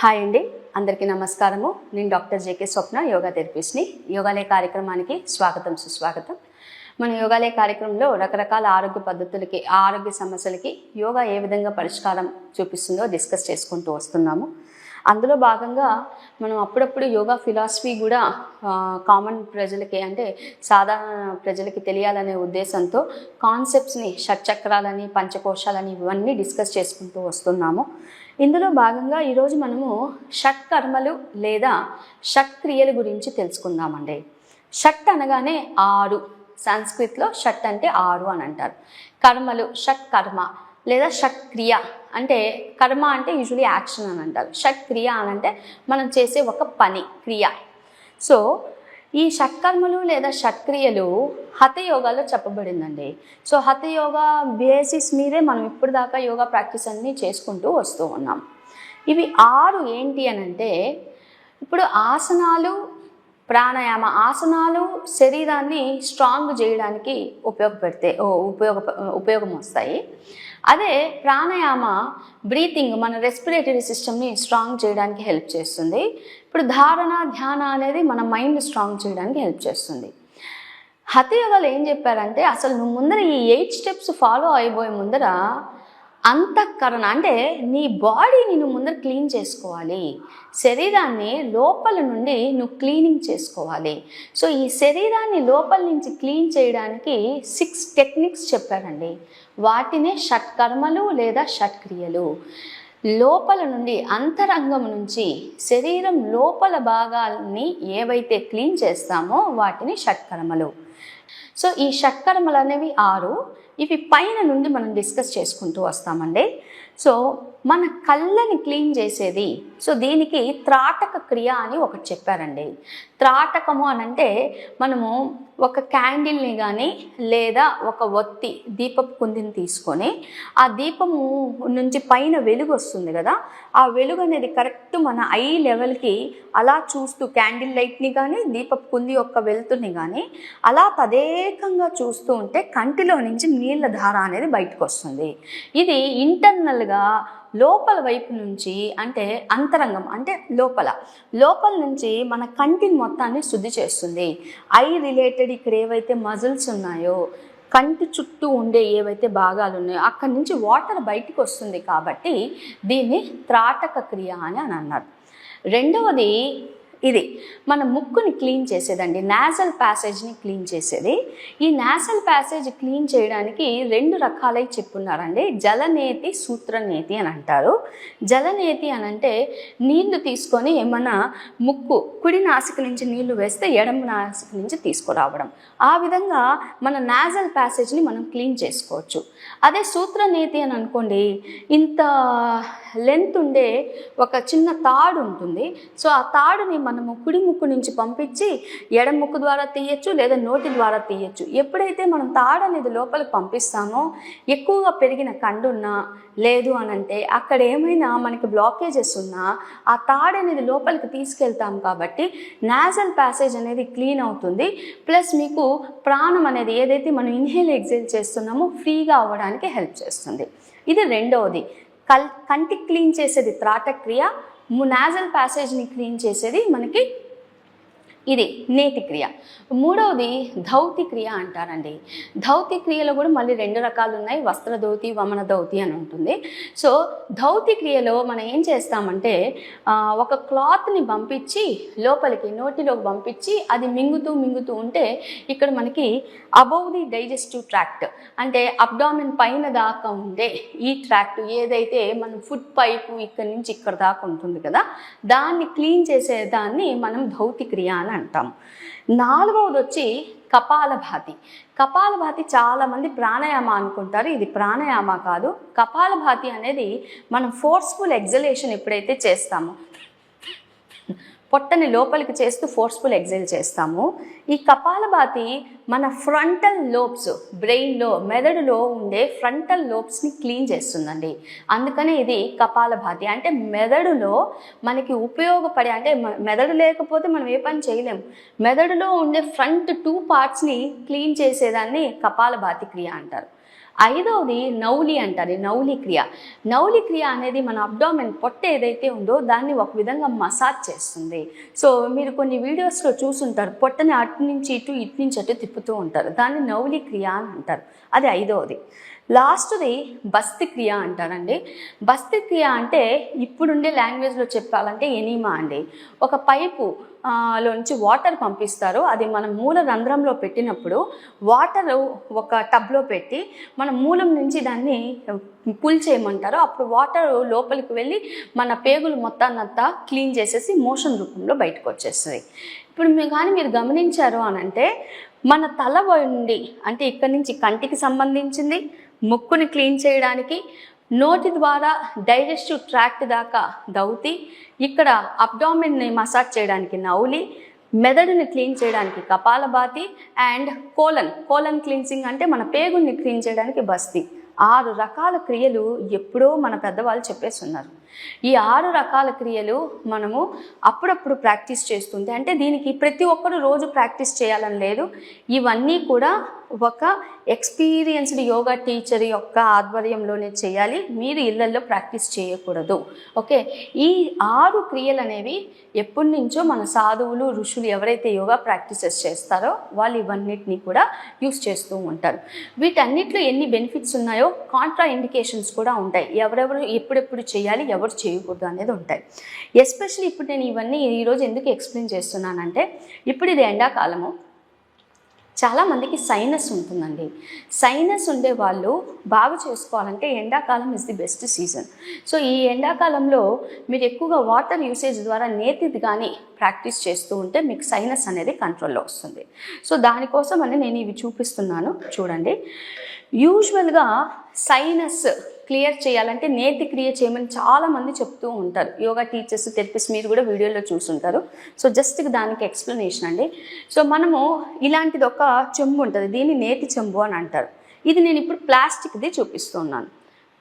Hi అండి, అందరికీ నమస్కారము. నేను డాక్టర్ జేకే స్వప్న, యోగా థెరపిస్ట్ని. యోగాలయ కార్యక్రమానికి స్వాగతం, సుస్వాగతం. మన యోగాలయ కార్యక్రమంలో రకరకాల ఆరోగ్య పద్ధతులకి, ఆరోగ్య సమస్యలకి యోగా ఏ విధంగా పరిష్కారం చూపిస్తుందో డిస్కస్ చేసుకుంటూ వస్తున్నాము. అందులో భాగంగా మనం అప్పుడప్పుడు యోగా ఫిలాసఫీ కూడా కామన్ ప్రజలకి, అంటే సాధారణ ప్రజలకి తెలియాలనే ఉద్దేశంతో కాన్సెప్ట్స్ని, షట్చక్రాలని, పంచకోశాలని ఇవన్నీ డిస్కస్ చేసుకుంటూ వస్తున్నాము. ఇందులో భాగంగా ఈరోజు మనము షట్కర్మలు లేదా షట్క్రియల గురించి తెలుసుకుందామండి. షట్ అనగానే 6, సంస్కృతిలో షట్ అంటే 6 అని అంటారు. కర్మలు షట్కర్మ లేదా షట్క్రియ అంటే, కర్మ అంటే యూజువలీ యాక్షన్ అని అంటారు. షట్క్రియ అని అంటే మనం చేసే ఒక పని, క్రియ. సో ఈ షట్కర్మలు లేదా షట్క్రియలు హఠయోగాలో చెప్పబడిందండి. సో హఠయోగా బేసిస్ మీదే మనం ఇప్పుడు దాకా యోగా ప్రాక్టీస్ అన్నీ చేసుకుంటూ వస్తూ ఉన్నాం. ఇవి 6 ఏంటి అని అంటే, ఇప్పుడు ఆసనాలు, ప్రాణాయామ. ఆసనాలు శరీరాన్ని స్ట్రాంగ్ చేయడానికి ఉపయోగం వస్తాయి. అదే ప్రాణాయామ బ్రీతింగ్, మన రెస్పిరేటరీ సిస్టమ్ని స్ట్రాంగ్ చేయడానికి హెల్ప్ చేస్తుంది. ఇప్పుడు ధారణ, ధ్యాన అనేది మన మైండ్ స్ట్రాంగ్ చేయడానికి హెల్ప్ చేస్తుంది. హఠయోగాలు ఏం చెప్పారంటే, అసలు నువ్వు ముందర ఈ 8 స్టెప్స్ ఫాలో అయిపోయే ముందర అంతఃకరణ అంటే నీ బాడీని నువ్వు ముందర క్లీన్ చేసుకోవాలి. శరీరాన్ని లోపల నుండి నువ్వు క్లీనింగ్ చేసుకోవాలి. సో ఈ శరీరాన్ని లోపల నుంచి క్లీన్ చేయడానికి 6 టెక్నిక్స్ చెప్పారండి. వాటినే షట్కర్మలు లేదా షట్క్రియలు. లోపల నుండి, అంతరంగం నుంచి శరీరం లోపల భాగాల్ని ఏవైతే క్లీన్ చేస్తామో వాటిని షట్కర్మలు. సో ఈ షట్కర్మలు అనేవి 6. ఇవి పైన నుండి మనం డిస్కస్ చేసుకుంటూ వస్తామండి. సో మన కళ్ళని క్లీన్ చేసేది, సో దీనికి త్రాటక క్రియ అని ఒకటి చెప్పారండి. త్రాటకము అని అంటే, మనము ఒక క్యాండిల్ని కానీ లేదా ఒక ఒత్తి, దీపపు కుందిని తీసుకొని ఆ దీపము నుంచి పైన వెలుగు వస్తుంది కదా, ఆ వెలుగు అనేది కరెక్ట్ మన ఐ లెవెల్కి అలా చూస్తూ, క్యాండిల్ లైట్ని కానీ దీపపు కుంది యొక్క వెలుతుని కానీ అలా తదేకంగా చూస్తూ ఉంటే కంటిలో నుంచి నీళ్ళ ధార అనేది బయటకు వస్తుంది. ఇది ఇంటర్నల్గా లోపల వైపు నుంచి, అంటే అంతరంగం అంటే లోపల నుంచి మన కంటిని మొత్తాన్ని శుద్ధి చేస్తుంది. ఐ రిలేటెడ్ ఇక్కడ ఏవైతే మజిల్స్ ఉన్నాయో, కంటి చుట్టూ ఉండే ఏవైతే భాగాలు ఉన్నాయో అక్కడి నుంచి వాటర్ బయటకు వస్తుంది. కాబట్టి దీన్ని త్రాటక క్రియ అని అన్నారు. రెండవది ఇది మన ముక్కుని క్లీన్ చేసేదండి, నాజల్ ప్యాసేజ్ని క్లీన్ చేసేది. ఈ నాజల్ ప్యాసేజ్ క్లీన్ చేయడానికి 2 రకాలై చెప్పున్నారండి. జలనేతి, సూత్రనేతి అని అంటారు. జలనేతి అని అంటే నీళ్లు తీసుకొని మన ముక్కు కుడి నాసిక నుంచి నీళ్లు వేస్తే ఎడమ నాసిక నుంచి తీసుకురావడం, ఆ విధంగా మన నాజల్ ప్యాసేజ్ని మనం క్లీన్ చేసుకోవచ్చు. అదే సూత్రనేతి అని అనుకోండి, ఇంత లెంత్ ఉండే ఒక చిన్న తాడు ఉంటుంది. సో ఆ తాడుని మనము కుడి ముక్కు నుంచి పంపించి ఎడమ ముక్కు ద్వారా తీయచ్చు లేదా నోటి ద్వారా తీయచ్చు. ఎప్పుడైతే మనం తాడు అనేది లోపలికి పంపిస్తామో, ఎక్కువగా పెరిగిన కండు ఉన్నా లేదు అని అంటే, అక్కడ ఏమైనా మనకి బ్లాకేజెస్ ఉన్నా ఆ తాడు అనేది లోపలికి తీసుకెళ్తాం. కాబట్టి నాజల్ ప్యాసేజ్ అనేది క్లీన్ అవుతుంది. ప్లస్ మీకు ప్రాణం అనేది ఏదైతే మనం ఇన్హేల్ ఎక్సేల్ చేస్తున్నామో ఫ్రీగా అవ్వడానికి హెల్ప్ చేస్తుంది. ఇది రెండవది. కంటికి క్లీన్ చేసేది త్రాటక క్రియ, నాజల్ ప్యాసేజ్ని క్లీన్ చేసేది మనకి ఇది నేతి క్రియ. మూడవది ధౌతి క్రియ అంటారండి. ధౌతి క్రియలో కూడా మళ్ళీ 2 రకాలు ఉన్నాయి, వస్త్ర ధౌతి, వమన ధౌతి అని ఉంటుంది. సో ధౌతి క్రియలో మనం ఏం చేస్తామంటే, ఒక క్లాత్ని పంపించి లోపలికి నోటిలోకి పంపించి అది మింగుతూ ఉంటే ఇక్కడ మనకి అబౌవ్ ది డైజెస్టివ్ ట్రాక్ట్, అంటే అబ్డామిన్ పైన దాకా ఉండే ఈ ట్రాక్ట్ ఏదైతే మన ఫుడ్ పైపు ఇక్కడ నుంచి ఇక్కడ దాకా ఉంటుంది కదా, దాన్ని క్లీన్ చేసేదాన్ని మనం ధౌతి క్రియ అని అంటాం. 4వది వచ్చి కపాలభాతి. కపాలభాతి చాలామంది ప్రాణాయామ అనుకుంటారు, ఇది ప్రాణాయామ కాదు. కపాలభాతి అనేది మనం ఫోర్స్ఫుల్ ఎగ్జలేషన్ ఎప్పుడైతే చేస్తామో, పొట్టని లోపలికి చేస్తూ ఫోర్స్ఫుల్ ఎగ్జైల్ చేస్తాము. ఈ కపాలభాతి మన ఫ్రంటల్ లోబ్స్, బ్రెయిన్లో, మెదడులో ఉండే ఫ్రంటల్ లోబ్స్ని క్లీన్ చేస్తుందండి. అందుకనే ఇది కపాలభాతి. అంటే మెదడులో మనకి ఉపయోగపడే, అంటే మెదడు లేకపోతే మనం ఏ పని చేయలేము, మెదడులో ఉండే ఫ్రంట్ 2 పార్ట్స్ని క్లీన్ చేసేదాన్ని కపాలభాతి క్రియ అంటారు. ఐదవది నౌలి అంటారు. నౌలి క్రియ. నౌలి క్రియ అనేది మన అబ్డామెన్ పొట్ట ఏదైతే ఉందో దాన్ని ఒక విధంగా మసాజ్ చేస్తుంది. సో మీరు కొన్ని వీడియోస్లో చూసుంటారు, పొట్టని అటు నుంచి ఇటు అటు తిప్పుతూ ఉంటారు. దాన్ని నౌలి క్రియ అని అంటారు. అది ఐదవది. లాస్ట్ది బస్తి క్రియ అంటారండి. బస్తి క్రియ అంటే ఇప్పుడుండే లాంగ్వేజ్లో చెప్పాలంటే ఎనీమా అండి. ఒక పైపు లోంచి వాటర్ పంపిస్తారు. అది మనం మూల రంధ్రంలో పెట్టినప్పుడు వాటర్ ఒక టబ్లో పెట్టి మన మూలం నుంచి దాన్ని పుల్ చేయమంటారు. అప్పుడు వాటర్ లోపలికి వెళ్ళి మన పేగులు మొత్తాన్నంతా క్లీన్ చేసేసి మోషన్ రూపంలో బయటకు వచ్చేస్తుంది. ఇప్పుడు మీరు గమనించారు అని అంటే మన తల నుండి అంటే ఇక్కడి నుంచి కంటికి సంబంధించింది, ముక్కుని క్లీన్ చేయడానికి, నోటి ద్వారా డైజెస్టివ్ ట్రాక్ట్ దాకా దౌతి, ఇక్కడ అబ్డామిన్ని మసాజ్ చేయడానికి నౌలి, మెదడుని క్లీన్ చేయడానికి కపాలభాతి అండ్ కోలన్ క్లీన్సింగ్ అంటే మన పేగుల్ని క్లీన్ చేయడానికి బస్తి. 6 రకాల క్రియలు ఎప్పుడో మన పెద్దవాళ్ళు చెప్పేస్తున్నారు. ఈ 6 రకాల క్రియలు మనము అప్పుడప్పుడు ప్రాక్టీస్ చేస్తుంటే, అంటే దీనికి ప్రతి ఒక్కరు రోజు ప్రాక్టీస్ చేయాలని లేదు. ఇవన్నీ కూడా ఒక ఎక్స్పీరియన్స్డ్ యోగా టీచర్ యొక్క ఆధ్వర్యంలోనే చేయాలి. మీరు ఇళ్లల్లో ప్రాక్టీస్ చేయకూడదు. ఓకే, ఈ 6 క్రియలు అనేవి ఎప్పటి నుంచో మన సాధువులు ఋషులు ఎవరైతే యోగా ప్రాక్టీసెస్ చేస్తారో వాళ్ళు ఇవన్నిటిని కూడా యూస్ చేస్తూ ఉంటారు. వీటన్నిటిలో ఎన్ని బెనిఫిట్స్ ఉన్నాయో కాంట్రా ఇండికేషన్స్ కూడా ఉంటాయి. ఎవరెవరు ఎప్పుడెప్పుడు చేయాలి, ఎవరు చేయకూడదు అనేది ఉంటాయి. ఎస్పెషల్లీ ఇప్పుడు నేను ఇవన్నీ ఈరోజు ఎందుకు ఎక్స్ప్లెయిన్ చేస్తున్నానంటే, ఇప్పుడు ఇది ఎండాకాలము, చాలామందికి సైనస్ ఉంటుందండి. సైనస్ ఉండే వాళ్ళు బాగు చేసుకోవాలంటే ఎండాకాలం is the best season. So ఈ ఎండాకాలంలో మీరు ఎక్కువగా వాటర్ యూసేజ్ ద్వారా నేతిది కానీ ప్రాక్టీస్ చేస్తూ ఉంటే మీకు సైనస్ అనేది కంట్రోల్లో వస్తుంది. సో దానికోసం అని నేను ఇవి చూపిస్తున్నాను చూడండి. యూజువల్గా సైనస్ క్లియర్ చేయాలంటే నేతి క్రియ చేయమని చాలామంది చెప్తూ ఉంటారు. యోగా టీచర్స్, థెరపిస్ట్ మీరు కూడా వీడియోలో చూసుంటారు. సో జస్ట్ దానికి ఎక్స్ప్లెనేషన్ అండి. సో మనము ఇలాంటిది ఒక చెంబు ఉంటుంది, దీన్ని నేతి చెంబు అని అంటారు. ఇది నేను ఇప్పుడు ప్లాస్టిక్ది చూపిస్తున్నాను.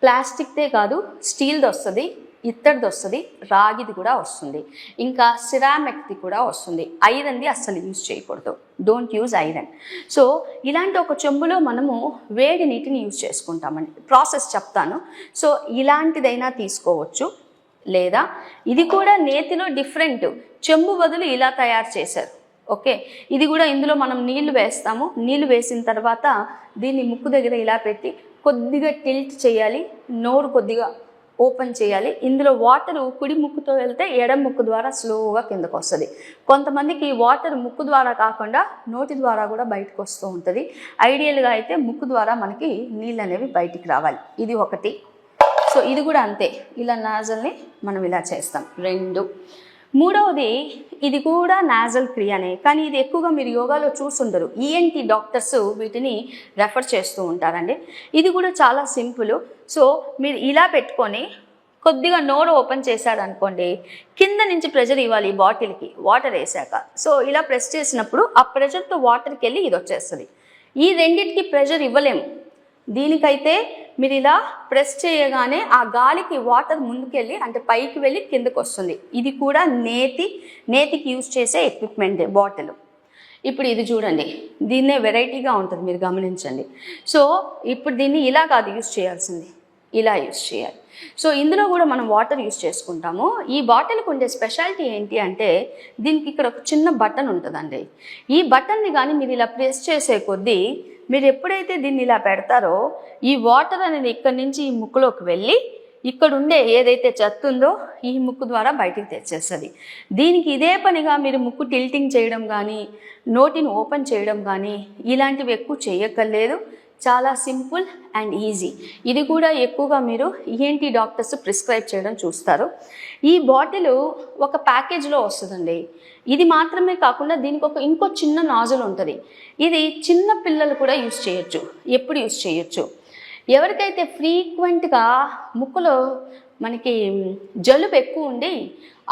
ప్లాస్టిక్దే కాదు, స్టీల్ది వస్తుంది, ఇత్తడిది వస్తుంది, రాగిది కూడా వస్తుంది, ఇంకా సిరామిక్ది కూడా వస్తుంది. ఐరన్ది అస్సలు యూజ్ చేయకూడదు. Don't use iron. సో ఇలాంటి ఒక చెంబులో మనము వేడి నీటిని యూజ్ చేసుకుంటామండి. ప్రాసెస్ చెప్తాను. సో ఇలాంటిదైనా తీసుకోవచ్చు, లేదా ఇది కూడా నేతిలో డిఫరెంట్ చెంబు బదులు ఇలా తయారు చేశారు. ఓకే, ఇది కూడా ఇందులో మనం నీళ్లు వేస్తాము. నీళ్లు వేసిన తర్వాత దీన్ని ముక్కు దగ్గర ఇలా పెట్టి కొద్దిగా టిల్ట్ చేయాలి, నోరు కొద్దిగా ఓపెన్ చేయాలి. ఇందులో వాటర్ కుడి ముక్కుతో వెళ్తే ఎడం ముక్కు ద్వారా స్లోగా కిందకు వస్తుంది. కొంతమందికి వాటర్ ముక్కు ద్వారా కాకుండా నోటి ద్వారా కూడా బయటకు వస్తూ ఉంటుంది. ఐడియల్గా అయితే ముక్కు ద్వారా మనకి నీళ్ళు అనేవి బయటికి రావాలి. ఇది ఒకటి. సో ఇది కూడా అంతే, ఇలా నాజల్ని మనం ఇలా చేస్తాం. 2. మూడవది, ఇది కూడా నాజల్ క్రియనే, కానీ ఇది ఎక్కువగా మీరు యోగాలో చూసుండరు. ఈఎన్టీ డాక్టర్స్ వీటిని రెఫర్ చేస్తూ ఉంటారండి. ఇది కూడా చాలా సింపుల్. సో మీరు ఇలా పెట్టుకొని కొద్దిగా నోరు ఓపెన్ చేశారనుకోండి, కింద నుంచి ప్రెషర్ ఇవ్వాలి ఈ బాటిల్కి వాటర్ వేసాక. సో ఇలా ప్రెస్ చేసినప్పుడు ఆ ప్రెషర్తో వాటర్కి వెళ్ళి ఇది వచ్చేస్తుంది. ఈ రెండింటికి ప్రెషర్ ఇవ్వలేము. దీనికైతే మీరు ఇలా ప్రెస్ చేయగానే ఆ గాలికి వాటర్ ముందుకెళ్ళి అంటే పైకి వెళ్ళి కిందకు వస్తుంది. ఇది కూడా నేతికి యూజ్ చేసే ఎక్విప్మెంట్ బాటిల్. ఇప్పుడు ఇది చూడండి, దీన్నే వెరైటీగా ఉంటుంది, మీరు గమనించండి. సో ఇప్పుడు దీన్ని ఇలా కాదు యూజ్ చేయాల్సింది, ఇలా యూజ్ చేయాలి. సో ఇందులో కూడా మనం వాటర్ యూజ్ చేసుకుంటాము. ఈ బాటిల్కి ఉండే స్పెషాలిటీ ఏంటి అంటే, దీనికి ఇక్కడ ఒక చిన్న బటన్ ఉంటుందండి. ఈ బటన్ని కానీ మీరు ఇలా ప్రెస్ చేసే కొద్దీ మీరు ఎప్పుడైతే దీన్ని ఇలా పెడతారో ఈ వాటర్ అనేది ఇక్కడి నుంచి ఈ ముక్కులోకి వెళ్ళి ఇక్కడ ఉండే ఏదైతే చెత్త ఉందో ఈ ముక్కు ద్వారా బయటికి తెచ్చేస్తుంది. దీనికి ఇదే పనిగా మీరు ముక్కు టిల్టింగ్ చేయడం కానీ నోటిని ఓపెన్ చేయడం కానీ ఇలాంటివి ఎక్కువ చేయక్కర్లేదు. చాలా సింపుల్ అండ్ ఈజీ. ఇది కూడా ఎక్కువగా మీరు ఈఎన్టీ డాక్టర్స్ ప్రిస్క్రైబ్ చేయడం చూస్తారు. ఈ బాటిల్ ఒక ప్యాకేజ్లో వస్తుందండి. ఇది మాత్రమే కాకుండా దీనికి ఇంకో చిన్న నాజుల్ ఉంటుంది. ఇది చిన్న పిల్లలు కూడా యూజ్ చేయొచ్చు. ఎప్పుడు యూజ్ చేయొచ్చు? ఎవరికైతే ఫ్రీక్వెంట్గా ముక్కులో మనకి జలుబు ఎక్కువ ఉండి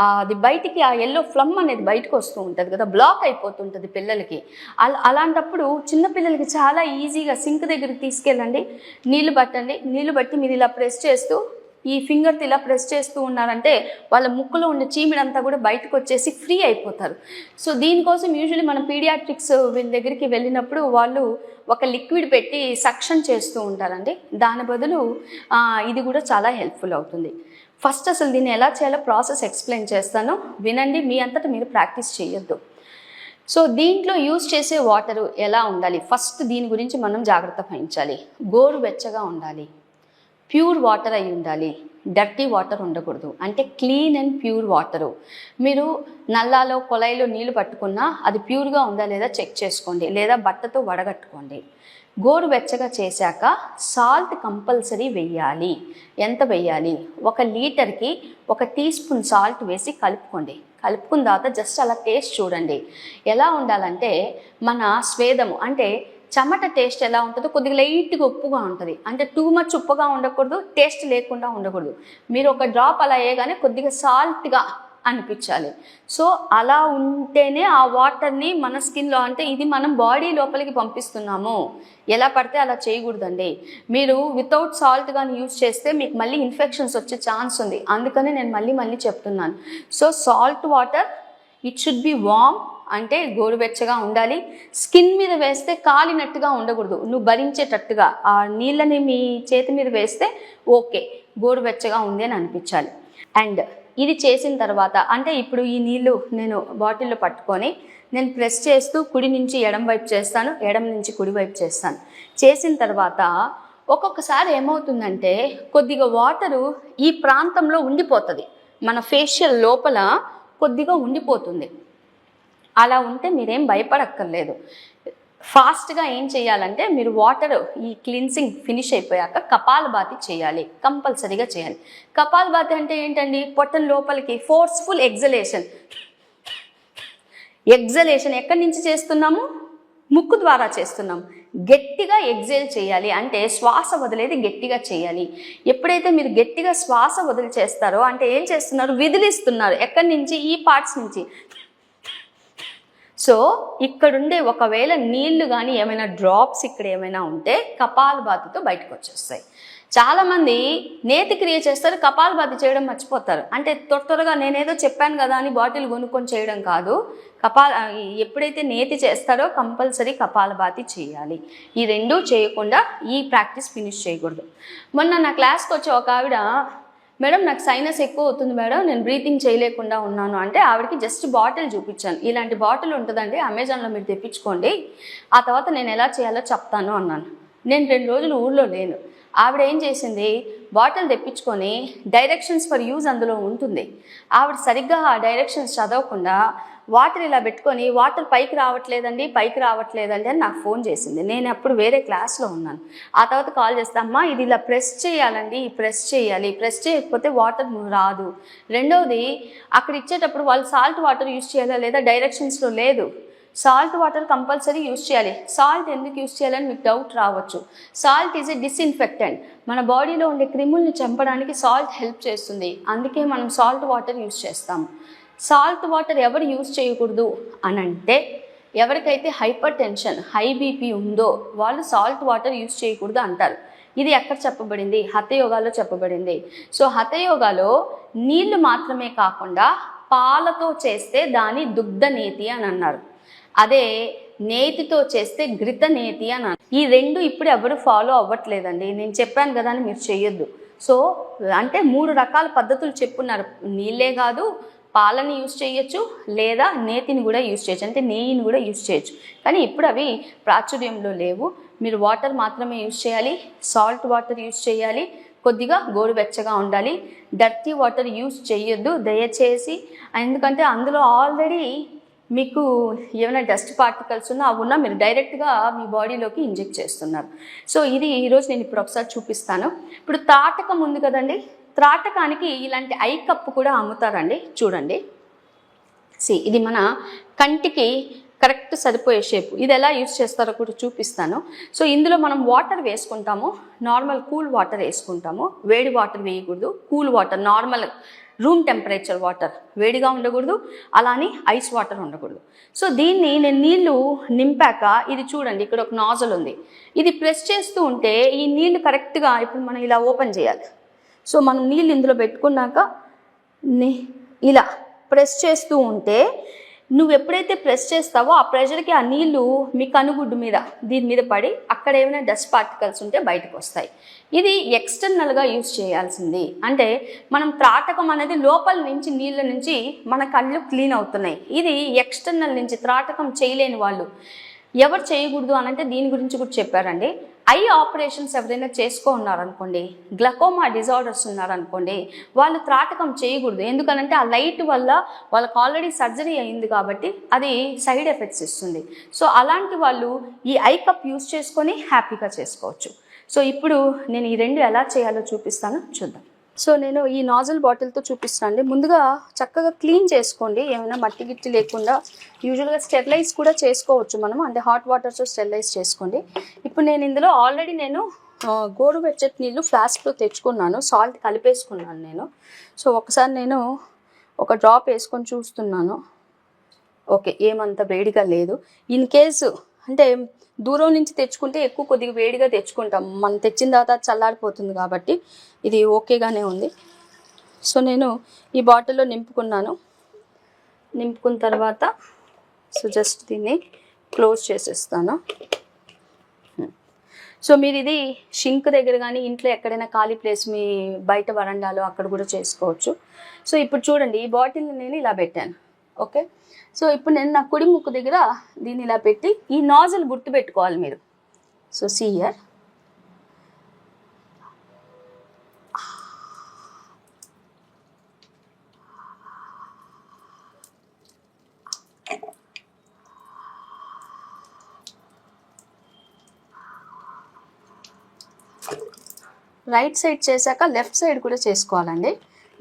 అది బయటికి ఆ ఎల్లో ఫ్లమ్ అనేది బయటకు వస్తూ ఉంటుంది కదా, బ్లాక్ అయిపోతుంటుంది పిల్లలకి. అలాంటప్పుడు చిన్నపిల్లలకి చాలా ఈజీగా సింక్ దగ్గరికి తీసుకెళ్ళండి, నీళ్లు పట్టండి, నీళ్లు బట్టి మీరు ఇలా ప్రెస్ చేస్తూ ఈ ఫింగర్తో ఇలా ప్రెస్ చేస్తూ ఉన్నారంటే వాళ్ళ ముక్కులో ఉండే చీమిడంతా కూడా బయటకు వచ్చేసి ఫ్రీ అయిపోతారు. సో దీనికోసం యూజువల్లీ మనం పీడియాట్రిక్స్ వీళ్ళ దగ్గరికి వెళ్ళినప్పుడు వాళ్ళు ఒక లిక్విడ్ పెట్టి సక్షన్ చేస్తూ ఉంటారండి. దాని బదులు ఇది కూడా చాలా హెల్ప్ఫుల్ అవుతుంది. ఫస్ట్ అసలు దీన్ని ఎలా చేయాలో ప్రాసెస్ ఎక్స్ప్లెయిన్ చేస్తాను, వినండి. మీ అంతటా మీరు ప్రాక్టీస్ చేయొద్దు. సో దీంట్లో యూజ్ చేసే వాటరు ఎలా ఉండాలి, ఫస్ట్ దీని గురించి మనం జాగ్రత్త వహించాలి. గోరువెచ్చగా ఉండాలి, ప్యూర్ వాటర్ అయి ఉండాలి, డర్టీ వాటర్ ఉండకూడదు. అంటే క్లీన్ అండ్ ప్యూర్ వాటరు. మీరు నల్లాలో కొలాయిలో నీళ్లు పట్టుకున్నా అది ప్యూర్గా ఉందా లేదా చెక్ చేసుకోండి, లేదా బట్టతో వడగట్టుకోండి. గోరువెచ్చగా చేశాక సాల్ట్ కంపల్సరీ వెయ్యాలి. ఎంత వెయ్యాలి? 1 లీటర్కి 1 టీ స్పూన్ సాల్ట్ వేసి కలుపుకోండి. కలుపుకున్న తర్వాత జస్ట్ అలా టేస్ట్ చూడండి. ఎలా ఉండాలంటే మన స్వేదము అంటే చెమట టేస్ట్ ఎలా ఉంటుందో కొద్దిగా లైట్గా ఉప్పుగా ఉంటుంది. అంటే టూ మచ్ ఉప్పుగా ఉండకూడదు, టేస్ట్ లేకుండా ఉండకూడదు. మీరు ఒక డ్రాప్ అలా వేయగానే కొద్దిగా సాల్ట్గా అనిపించాలి. సో అలా ఉంటేనే ఆ వాటర్ని మన స్కిన్లో, అంటే ఇది మనం బాడీ లోపలికి పంపిస్తున్నాము. ఎలా పడితే అలా చేయకూడదండి. మీరు వితౌట్ సాల్ట్ కానీ యూజ్ చేస్తే మీకు మళ్ళీ ఇన్ఫెక్షన్స్ వచ్చే ఛాన్స్ ఉంది. అందుకని నేను మళ్ళీ చెప్తున్నాను. So salt water it should be warm, అంటే గోరువెచ్చగా ఉండాలి. స్కిన్ మీద వేస్తే కాలినట్టుగా ఉండకూడదు, నువ్వు భరించేటట్టుగా ఆ నీళ్ళని మీ చేతి మీద వేస్తే ఓకే గోరువెచ్చగా ఉంది అని అనిపించాలి. అండ్ ఇది చేసిన తర్వాత, అంటే ఇప్పుడు ఈ నీళ్ళు నేను బాటిల్లో పట్టుకొని నేను ప్రెస్ చేస్తూ కుడి నుంచి ఎడం వైపు చేస్తాను, ఎడం నుంచి కుడి వైపు చేస్తాను. చేసిన తర్వాత ఒక్కొక్కసారి ఏమవుతుందంటే కొద్దిగా వాటరు ఈ ప్రాంతంలో ఉండిపోతుంది, మన ఫేషియల్ లోపల కొద్దిగా ఉండిపోతుంది. అలా ఉంటే మీరేం భయపడక్కర్లేదు. ఫాస్ట్గా ఏం చేయాలంటే మీరు వాటర్ ఈ క్లీన్సింగ్ ఫినిష్ అయిపోయాక కపాలభాతి చేయాలి, కంపల్సరీగా చేయాలి. కపాలభాతి అంటే ఏంటండి? పొట్టం లోపలికి ఫోర్స్ఫుల్ ఎగ్జలేషన్. ఎక్కడి నుంచి చేస్తున్నాము? ముక్కు ద్వారా చేస్తున్నాము. గట్టిగా ఎగ్జేల్ చేయాలి, అంటే శ్వాస వదిలేది గట్టిగా చేయాలి. ఎప్పుడైతే మీరు గట్టిగా శ్వాస వదిలి చేస్తారో అంటే ఏం చేస్తున్నారు? విదిలిస్తున్నారు. ఎక్కడి నుంచి? ఈ పార్ట్స్ నుంచి. సో ఇక్కడుండే ఒకవేళ నీళ్లు కానీ ఏమైనా డ్రాప్స్ ఇక్కడ ఏమైనా ఉంటే కపాలభాతితో బయటకు వచ్చేస్తాయి. చాలామంది నేతి క్రియ చేస్తారు, కపాలభాతి చేయడం మర్చిపోతారు. అంటే త్వరగా నేనేదో చెప్పాను కదా అని బాటిల్ కొనుక్కొని చేయడం కాదు. ఎప్పుడైతే నేతి చేస్తారో కంపల్సరీ కపాలభాతి చేయాలి. ఈ రెండూ చేయకుండా ఈ ప్రాక్టీస్ ఫినిష్ చేయకూడదు. మొన్న నా క్లాస్కి వచ్చి ఒక ఆవిడ, మేడం నాకు సైనస్ ఎక్కువ అవుతుంది మేడం, నేను బ్రీతింగ్ చేయలేకుండా ఉన్నాను అంటే ఆవిడకి జస్ట్ బాటిల్ చూపించాను. ఇలాంటి బాటిల్ ఉంటుందండి, అమెజాన్లో మీరు తెప్పించుకోండి, ఆ తర్వాత నేను ఎలా చేయాలో చెప్తాను అన్నాను. నేను 2 రోజులు ఊళ్ళో లేను. ఆవిడ ఏం చేసింది, బాటిల్ తెప్పించుకొని డైరెక్షన్స్ ఫర్ యూజ్ అందులో ఉంటుంది. ఆవిడ సరిగ్గా ఆ డైరెక్షన్స్ చదవకుండా వాటర్ ఇలా పెట్టుకొని వాటర్ పైకి రావట్లేదండి అని నాకు ఫోన్ చేసింది. నేను అప్పుడు వేరే క్లాస్లో ఉన్నాను. ఆ తర్వాత కాల్ చేస్తే, అమ్మా ఇది ఇలా ప్రెస్ చేయాలండి, ప్రెస్ చేయాలి, ప్రెస్ చేయకపోతే వాటర్ రాదు. రెండవది అక్కడ ఇచ్చేటప్పుడు వాళ్ళు సాల్ట్ వాటర్ యూజ్ చేయాలా లేదా డైరెక్షన్స్లో లేదు. సాల్ట్ వాటర్ కంపల్సరీ యూజ్ చేయాలి. సాల్ట్ ఎందుకు యూజ్ చేయాలని మీకు డౌట్ రావచ్చు. Salt is a disinfectant. మన బాడీలో ఉండే క్రిముల్ని చంపడానికి సాల్ట్ హెల్ప్ చేస్తుంది. అందుకే మనం సాల్ట్ వాటర్ యూజ్ చేస్తాము. సాల్ట్ వాటర్ ఎవరు యూజ్ చేయకూడదు అని అంటే, ఎవరికైతే హైపర్ టెన్షన్, హై బీపీ ఉందో వాళ్ళు సాల్ట్ వాటర్ యూజ్ చేయకూడదు అంటారు. ఇది ఎక్కడ చెప్పబడింది? హఠయోగాలో చెప్పబడింది. సో హఠయోగాలో నీళ్లు మాత్రమే కాకుండా పాలతో చేస్తే దాని దుగ్ధ నేతి అని అన్నారు. అదే నేతితో చేస్తే ఘృత నేతి అని అన్నారు. ఈ రెండు ఇప్పుడు ఎవరు ఫాలో అవ్వట్లేదండి. నేను చెప్పాను కదా అని మీరు చెయ్యొద్దు. సో అంటే 3 రకాల పద్ధతులు చెప్పున్నారు. నీళ్ళే కాదు, పాలని యూజ్ చేయొచ్చు, లేదా నేతిని కూడా యూజ్ చేయొచ్చు, అంటే నెయ్యిని కూడా యూజ్ చేయొచ్చు. కానీ ఇప్పుడు అవి ప్రాచుర్యంలో లేవు. మీరు వాటర్ మాత్రమే యూజ్ చేయాలి, సాల్ట్ వాటర్ యూజ్ చేయాలి, కొద్దిగా గోరువెచ్చగా ఉండాలి. డర్టీ వాటర్ యూజ్ చేయొద్దు దయచేసి. ఎందుకంటే అందులో ఆల్రెడీ మీకు ఏమైనా డస్ట్ పార్టికల్స్ ఉన్నా అవి ఉన్నా మీరు డైరెక్ట్గా మీ బాడీలోకి ఇంజెక్ట్ చేస్తున్నారు. సో ఇది ఈరోజు నేను ఇప్పుడు ఒకసారి చూపిస్తాను. ఇప్పుడు త్రాటకం ఉంది కదండి, త్రాటకానికి ఇలాంటి ఐ కప్పు కూడా అమ్ముతారండి. చూడండి, ఇది మన కంటికి కరెక్ట్ సరిపోయే షేప్. ఇది ఎలా యూజ్ చేస్తారో కూడా చూపిస్తాను. సో ఇందులో మనం వాటర్ వేసుకుంటాము, నార్మల్ కూల్ వాటర్ వేసుకుంటాము. వేడి వాటర్ వేయకూడదు, cool water, normal room temperature water, వేడిగా ఉండకూడదు, అలానే ఐస్ వాటర్ ఉండకూడదు. సో దీన్ని నేను నీళ్లు నింపాక ఇది చూడండి, ఇక్కడ ఒక నాజల్ ఉంది. ఇది ప్రెస్ చేస్తూ ఉంటే ఈ నీళ్లు కరెక్ట్గా ఇప్పుడు మనం ఇలా ఓపెన్ చేయాలి. సో మనం నీళ్ళు ఇందులో పెట్టుకున్నాక ఇలా ప్రెస్ చేస్తూ ఉంటే నువ్వు ఎప్పుడైతే ప్రెస్ చేస్తావో ఆ ప్రెషర్కి ఆ నీళ్ళు మీ కనుగుడ్డు మీద దీని మీద పడి అక్కడ ఏమైనా డస్ట్ పార్టికల్స్ ఉంటే బయటకు వస్తాయి. ఇది ఎక్స్టర్నల్గా యూజ్ చేయాల్సింది. అంటే మనం త్రాటకం అనేది లోపల నుంచి నీళ్ళ నుంచి మన కళ్ళు క్లీన్ అవుతున్నాయి. ఇది ఎక్స్టర్నల్ నుంచి త్రాటకం చేయలేని వాళ్ళు ఎవరు చేయకూడదు అనంటే దీని గురించి కూడా చెప్పారండి. ఐ ఆపరేషన్స్ ఎవరైనా ఉన్నారనుకోండి, గ్లకోమా డిజార్డర్స్ ఉన్నారనుకోండి, వాళ్ళు త్రాటకం చేయకూడదు. ఎందుకనంటే ఆ లైట్ వల్ల వాళ్ళకి ఆల్రెడీ సర్జరీ అయింది కాబట్టి అది సైడ్ ఎఫెక్ట్స్ ఇస్తుంది. సో అలాంటి వాళ్ళు ఈ ఐ కప్ యూస్ చేసుకొని హ్యాపీగా చేసుకోవచ్చు. సో ఇప్పుడు నేను ఈ రెండు ఎలా చేయాలో చూపిస్తాను, చూద్దాం. సో నేను ఈ నాజిల్ బాటిల్తో చూపిస్తానండి. ముందుగా చక్కగా క్లీన్ చేసుకోండి, ఏమైనా మట్టి గిట్టి లేకుండా. యూజువల్గా స్టెరిలైజ్ కూడా చేసుకోవచ్చు మనం, అంటే హాట్ వాటర్తో స్టెరిలైజ్ చేసుకోండి. ఇప్పుడు నేను ఇందులో ఆల్రెడీ గోరువెచ్చటి నీళ్ళు ఫ్లాస్క్లో తెచ్చుకున్నాను, సాల్ట్ కలిపేసుకున్నాను నేను. సో ఒకసారి నేను ఒక డ్రాప్ వేసుకొని చూస్తున్నాను. ఓకే, ఏమంత వేడిగా లేదు. ఇన్ కేసు అంటే దూరం నుంచి తెచ్చుకుంటే కొద్దిగా వేడిగా తెచ్చుకుంటాం, మనం తెచ్చిన తర్వాత చల్లారిపోతుంది కాబట్టి ఇది ఓకేగానే ఉంది. సో నేను ఈ బాటిల్లో నింపుకున్నాను. నింపుకున్న తర్వాత సో జస్ట్ దీన్ని క్లోజ్ చేసేస్తాను. సో మీరు ఇది షింక్ దగ్గర కానీ ఇంట్లో ఎక్కడైనా ఖాళీ ప్లేస్ మీ బయట వరండాలో అక్కడ కూడా చేసుకోవచ్చు. సో ఇప్పుడు చూడండి, ఈ బాటిల్ని నేను ఇలా పెట్టాను. ఓకే, సో ఇప్పుడు నేను నా కుడి ముక్కు దగ్గర దీన్ని ఇలా పెట్టి ఈ నాజిల్ గుర్తు పెట్టుకోవాలి మీరు. So see here, right side చేశాక లెఫ్ట్ సైడ్ కూడా చేసుకోవాలండి.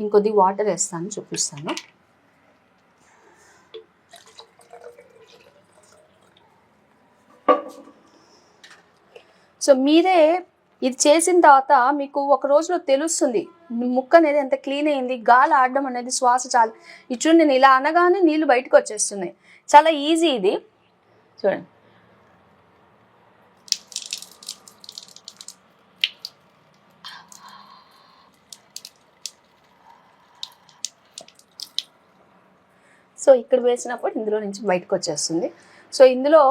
ఇంకొద్ది వాటర్ వేస్తాను, చూపిస్తాను. సో మీరే ఇది చేసిన తర్వాత మీకు ఒక రోజులో తెలుస్తుంది ముక్క అనేది ఎంత క్లీన్ అయింది. గాలి ఆడడం అనేది శ్వాస చాలా ఇచ్చు నేను ఇలా అనగానే నీళ్ళు బయటకు వచ్చేస్తున్నాయి. చాలా ఈజీ ఇది, చూడండి. సో ఇక్కడ వేసినప్పుడు ఇందులో నుంచి బయటకు వచ్చేస్తుంది. సో ఇందులో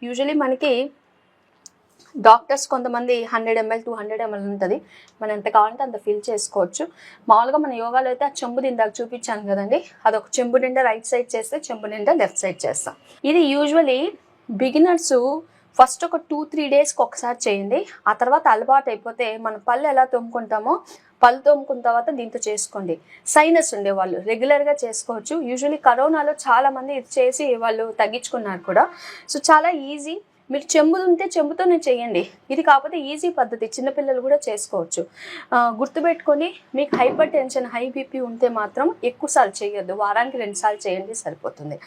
యూజువలీ మనకి డాక్టర్స్ కొంతమంది 100 ml 200 ml ఉంటుంది, మనం ఎంత కావాలంటే అంత ఫిల్ చేసుకోవచ్చు. మామూలుగా మన యోగాలో అయితే ఆ చెంబు ఇందాక చూపించాను కదండి, అదొక చెంబు నిండా రైట్ సైడ్ చేస్తే చెంబు నిండా లెఫ్ట్ సైడ్ చేస్తాం. ఇది యూజువలీ బిగినర్స్ ఫస్ట్ ఒక 2-3 డేస్కి ఒకసారి చేయండి. ఆ తర్వాత అలవాటు అయిపోతే మన పళ్ళు ఎలా తోముకుంటామో పళ్ళు తోముకున్న తర్వాత దీంతో చేసుకోండి. సైనస్ ఉండేవాళ్ళు రెగ్యులర్గా చేసుకోవచ్చు. యూజువలీ కరోనాలో చాలామంది ఇది చేసి వాళ్ళు తగ్గించుకున్నారు కూడా. సో చాలా ఈజీ. మీరు చెంబులు ఉంటే చెంబుతోనే చేయండి. ఇది కాకపోతే ఈజీ పద్ధతి, చిన్నపిల్లలు కూడా చేసుకోవచ్చు. గుర్తుపెట్టుకొని మీకు హైపర్ టెన్షన్ హై బీపీ ఉంటే మాత్రం ఎక్కువసార్లు చేయొద్దు, వారానికి 2 సార్లు చేయండి సరిపోతుంది.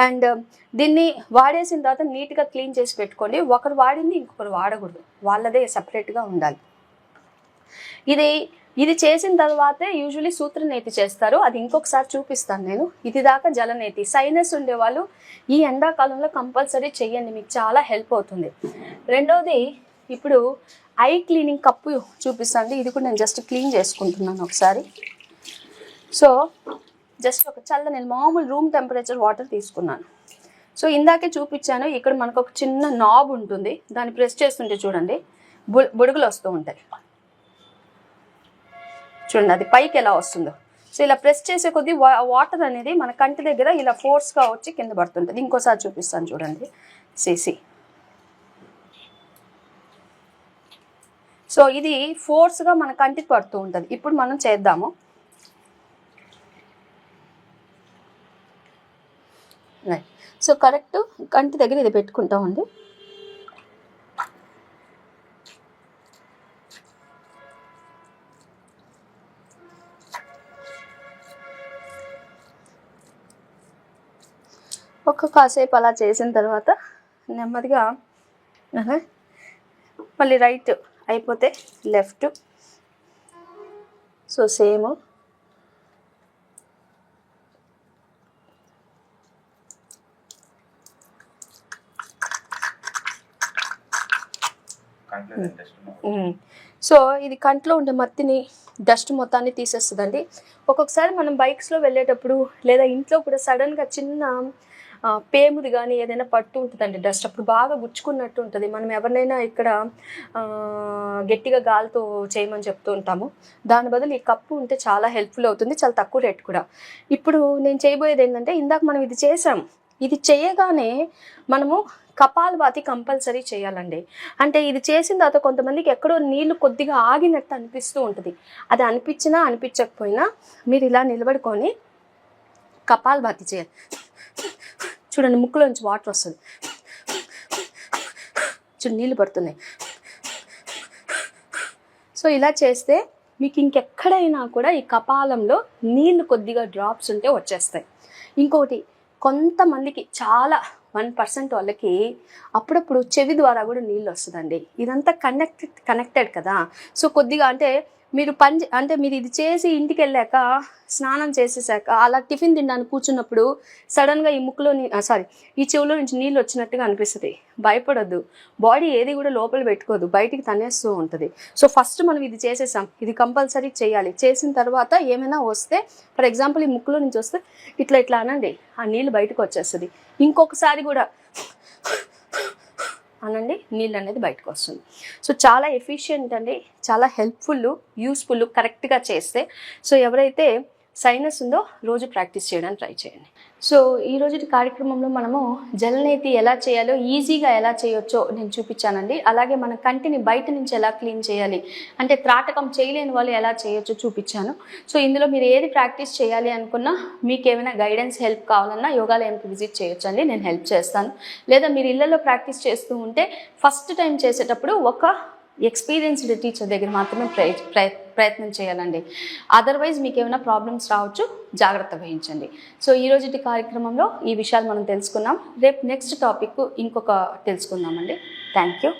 అండ్ దీన్ని వాడేసిన తర్వాత నీట్గా క్లీన్ చేసి పెట్టుకోండి. ఒకరు వాడింది ఇంకొకరు వాడకూడదు, వాళ్ళదే సపరేట్గా ఉండాలి. ఇది చేసిన తర్వాతే యూజువలీ సూత్రనేతి చేస్తారు, అది ఇంకొకసారి చూపిస్తాను నేను. ఇది దాకా జలనేతి. సైనస్ ఉండేవాళ్ళు ఈ ఎండాకాలంలో కంపల్సరీ చెయ్యండి, మీకు చాలా హెల్ప్ అవుతుంది. రెండవది ఇప్పుడు ఐ క్లీనింగ్ కప్పు చూపిస్తాను. ఇది కూడా నేను జస్ట్ క్లీన్ చేసుకుంటున్నాను ఒకసారి. సో జస్ట్ ఒక నేను మామూలు రూమ్ టెంపరేచర్ వాటర్ తీసుకున్నాను. సో ఇందాకే చూపించాను, ఇక్కడ మనకు ఒక చిన్న నాబ్ ఉంటుంది, దాన్ని ప్రెస్ చేస్తుంటే చూడండి బుడుగులు వస్తూ ఉంటాయి. చూడండి అది పైకి ఎలా వస్తుందో. సో ఇలా ప్రెస్ చేసే కొద్దీ వాటర్ అనేది మన కంటి దగ్గర ఇలా ఫోర్స్గా వచ్చి కింద పడుతుంటుంది. ఇంకోసారి చూపిస్తాను చూడండి, సిసి. సో ఇది ఫోర్స్గా మన కంటికి పడుతూ ఉంటుంది. ఇప్పుడు మనం చేద్దాము. రైట్. సో కరెక్ట్ కంటి దగ్గర ఇది పెట్టుకుంటామండి. కాసేపు అలా చేసిన తర్వాత నెమ్మదిగా మళ్ళీ రైట్ అయిపోతే లెఫ్ట్. సో సేమ్ సో ఇది కంట్లో ఉండే మత్తిని డస్ట్ మొత్తాన్ని తీసేస్తుందండి. ఒక్కొక్కసారి మనం బైక్స్లో వెళ్ళేటప్పుడు లేదా ఇంట్లో కూడా సడన్గా చిన్న పేముది కానీ ఏదైనా పట్టు ఉంటుందండి డస్ట్, అప్పుడు బాగా గుచ్చుకున్నట్టు ఉంటుంది. మనం ఎవరినైనా ఇక్కడ గట్టిగా గాలితో చేయమని చెప్తూ ఉంటాము. దాని బదులు ఈ కప్పు ఉంటే చాలా హెల్ప్ఫుల్ అవుతుంది, చాలా తక్కువ రేట్ కూడా. ఇప్పుడు నేను చేయబోయేది ఏంటంటే, ఇందాక మనం ఇది చేసాం, ఇది చేయగానే మనము కపాలభాతి కంపల్సరీ చేయాలండి. అంటే ఇది చేసిన తర్వాత కొంతమందికి ఎక్కడో నీళ్లు కొద్దిగా ఆగినట్టు అనిపిస్తూ ఉంటుంది. అది అనిపించినా అనిపించకపోయినా మీరు ఇలా నిలబడుకొని కపాలభాతి చేయాలి. చూడండి, ముక్కులోంచి వాటర్ వస్తుంది, చూడండి నీళ్ళు పడుతున్నాయి. సో ఇలా చేస్తే మీకు ఇంకెక్కడైనా కూడా ఈ కపాలంలో నీళ్లు కొద్దిగా డ్రాప్స్ ఉంటే వచ్చేస్తాయి. ఇంకోటి, కొంతమందికి చాలా 1% వాళ్ళకి అప్పుడప్పుడు చెవి ద్వారా కూడా నీళ్ళు వస్తుందండి. ఇదంతా కనెక్టెడ్ కదా. సో కొద్దిగా అంటే మీరు ఇది చేసి ఇంటికి వెళ్ళాక స్నానం చేసేసాక అలా టిఫిన్ తినడానికి కూర్చున్నప్పుడు సడన్గా ఈ ఈ చెవులో నుంచి నీళ్ళు వచ్చినట్టుగా అనిపిస్తుంది. భయపడొద్దు, బాడీ ఏది కూడా లోపల పెట్టుకోదు, బయటికి తనేస్తూ ఉంటుంది. సో ఫస్ట్ మనం ఇది చేసేసాం, ఇది కంపల్సరీ చేయాలి. చేసిన తర్వాత ఏమైనా వస్తే, ఫర్ ఎగ్జాంపుల్ ఈ ముక్కులో నుంచి వస్తే ఇట్లా అనండి, ఆ నీళ్ళు బయటకు వచ్చేస్తుంది. ఇంకొకసారి కూడా అనండి, నీళ్ళు అనేది బయటకు వస్తుంది. సో చాలా ఎఫిషియెంట్ అండి, చాలా హెల్ప్ఫుల్, యూస్ఫుల్ కరెక్ట్గా చేస్తే. సో ఎవరైతే సైనస్ ఉందో రోజు ప్రాక్టీస్ చేయడానికి ట్రై చేయండి. సో ఈ రోజు కార్యక్రమంలో మనము జలనేతి ఎలా చేయాలో, ఈజీగా ఎలా చేయొచ్చో నేను చూపించానండి. అలాగే మన కంటిని బయట నుంచి ఎలా క్లీన్ చేయాలి, అంటే త్రాటకం చేయలేని వాళ్ళు ఎలా చేయొచ్చో చూపించాను. సో ఇందులో మీరు ఏది ప్రాక్టీస్ చేయాలి అనుకున్నా, మీకు ఏమైనా గైడెన్స్ హెల్ప్ కావాలన్నా యోగాలయానికి విజిట్ చేయొచ్చండి, నేను హెల్ప్ చేస్తాను. లేదా మీరు ఇళ్లలో ప్రాక్టీస్ చేస్తూ ఉంటే ఫస్ట్ టైం చేసేటప్పుడు ఒక ఎక్స్పీరియన్స్డ్ టీచర్ దగ్గర మాత్రమే ప్రయత్నం చేయాలండి. అదర్వైజ్ మీకు ఏమైనా ప్రాబ్లమ్స్ రావచ్చు, జాగ్రత్త వహించండి. సో ఈ రోజు కార్యక్రమంలో ఈ విషయాలు మనం తెలుసుకున్నాం. రేపు నెక్స్ట్ టాపిక్ ఇంకొక తెలుసుకుందామండి. Thank you.